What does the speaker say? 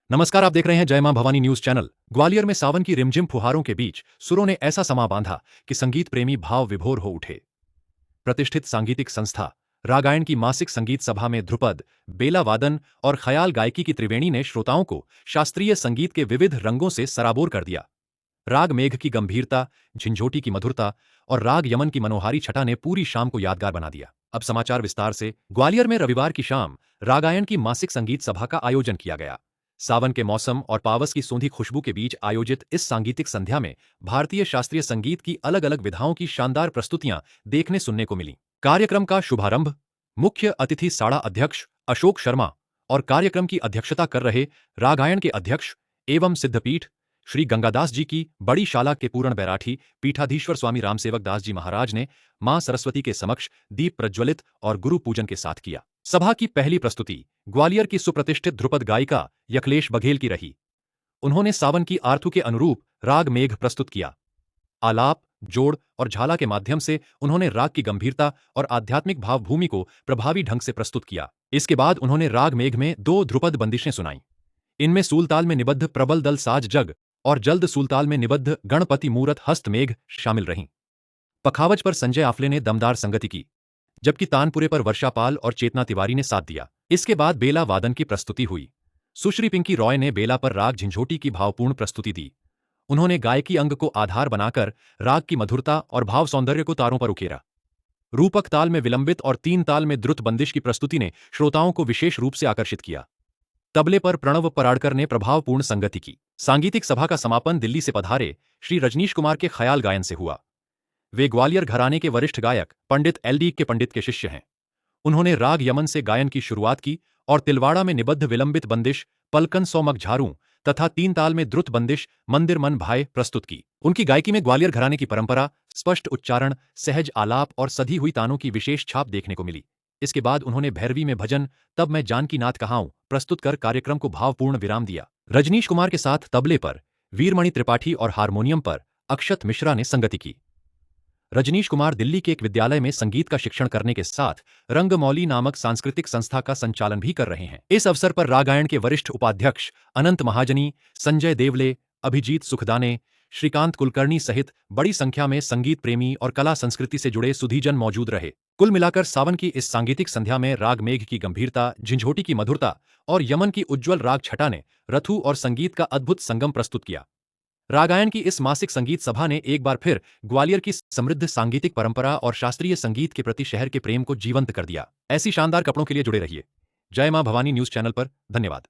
नमस्कार, आप देख रहे हैं जय मां भवानी न्यूज चैनल। ग्वालियर में सावन की रिमझिम फुहारों के बीच सुरों ने ऐसा समा बांधा कि संगीत प्रेमी भाव विभोर हो उठे। प्रतिष्ठित सांगीतिक संस्था रागायण की मासिक संगीत सभा में ध्रुपद, बेला वादन और ख्याल गायकी की त्रिवेणी ने श्रोताओं को शास्त्रीय संगीत के विविध रंगों से सराबोर कर दिया। राग मेघ की गंभीरता, झिंझोटी की मधुरता और राग यमन की मनोहारी छटा ने पूरी शाम को यादगार बना दिया। अब समाचार विस्तार से। ग्वालियर में रविवार की शाम रागायण की मासिक संगीत सभा का आयोजन किया गया। सावन के मौसम और पावस की सूंधी खुशबू के बीच आयोजित इस सांगीतिक संध्या में भारतीय शास्त्रीय संगीत की अलग अलग विधाओं की शानदार प्रस्तुतियां देखने सुनने को मिली। कार्यक्रम का शुभारंभ मुख्य अतिथि साड़ा अध्यक्ष अशोक शर्मा और कार्यक्रम की अध्यक्षता कर रहे रागायण के अध्यक्ष एवं सिद्धपीठ श्री गंगादास जी की बड़ी शाला के पूर्ण बैराठी पीठाधीश्वर स्वामी रामसेवक दास जी महाराज ने मां सरस्वती के समक्ष दीप प्रज्वलित और गुरु पूजन के साथ किया। सभा की पहली प्रस्तुति ग्वालियर की सुप्रतिष्ठित ध्रुपद गायिका यखलेश बघेल की रही। उन्होंने सावन की आरतू के अनुरूप राग मेघ प्रस्तुत किया। आलाप, जोड़ और झाला के माध्यम से उन्होंने राग की गंभीरता और आध्यात्मिक भावभूमि को प्रभावी ढंग से प्रस्तुत किया। इसके बाद उन्होंने राग मेघ में 2 ध्रुपद बंदिशें सुनाईं। इनमें सूलताल में निबद्ध प्रबल दल साज जग और जल्द सूलताल में निबद्ध गणपति मूरत हस्त मेघ शामिल रहीं। पखावज पर संजय आफले ने दमदार संगति की, जबकि तानपुरे पर वर्षापाल और चेतना तिवारी ने साथ दिया। इसके बाद बेला वादन की प्रस्तुति हुई। सुश्री पिंकी रॉय ने बेला पर राग झिंझोटी की भावपूर्ण प्रस्तुति दी। उन्होंने गायकी अंग को आधार बनाकर राग की मधुरता और भाव सौंदर्य को तारों पर उकेरा। रूपक ताल में विलंबित और 3 ताल में द्रुत बंदिश की प्रस्तुति ने श्रोताओं को विशेष रूप से आकर्षित किया। तबले पर प्रणव पराड़कर ने प्रभावपूर्ण संगति की। सांगीतिक सभा का समापन दिल्ली से पधारे श्री रजनीश कुमार के ख्याल गायन से हुआ। वे ग्वालियर घराने के वरिष्ठ गायक पंडित एल.डी. के पंडित के शिष्य हैं। उन्होंने राग यमन से गायन की शुरुआत की और तिलवाड़ा में निबद्ध विलंबित बंदिश पलकन सोमक झारू तथा 3 ताल में द्रुत बंदिश मंदिर मन भाई प्रस्तुत की। उनकी गायकी में ग्वालियर घराने की परंपरा, स्पष्ट उच्चारण, सहज आलाप और सधी हुई तानों की विशेष छाप देखने को मिली। इसके बाद उन्होंने भैरवी में भजन तब मैं जानकी नाथ कहाऊं प्रस्तुत कर कार्यक्रम को भावपूर्ण विराम दिया। रजनीश कुमार के साथ तबले पर वीरमणि त्रिपाठी और हारमोनियम पर अक्षत मिश्रा ने संगति की। रजनीश कुमार दिल्ली के एक विद्यालय में संगीत का शिक्षण करने के साथ रंगमौली नामक सांस्कृतिक संस्था का संचालन भी कर रहे हैं। इस अवसर पर रागायण के वरिष्ठ उपाध्यक्ष अनंत महाजनी, संजय देवले, अभिजीत सुखदाने, श्रीकांत कुलकर्णी सहित बड़ी संख्या में संगीत प्रेमी और कला संस्कृति से जुड़े सुधीजन मौजूद रहे। कुल मिलाकर सावन की इस सांगीतिक संध्या में राग मेघ की गंभीरता, झिंझोटी की मधुरता और यमन की उज्ज्वल राग छटा ने रथु और संगीत का अद्भुत संगम प्रस्तुत किया। रागायण की इस मासिक संगीत सभा ने एक बार फिर ग्वालियर की समृद्ध सांगीतिक परंपरा और शास्त्रीय संगीत के प्रति शहर के प्रेम को जीवंत कर दिया। ऐसी शानदार कपड़ों के लिए जुड़े रहिए जय मां भवानी न्यूज चैनल पर। धन्यवाद।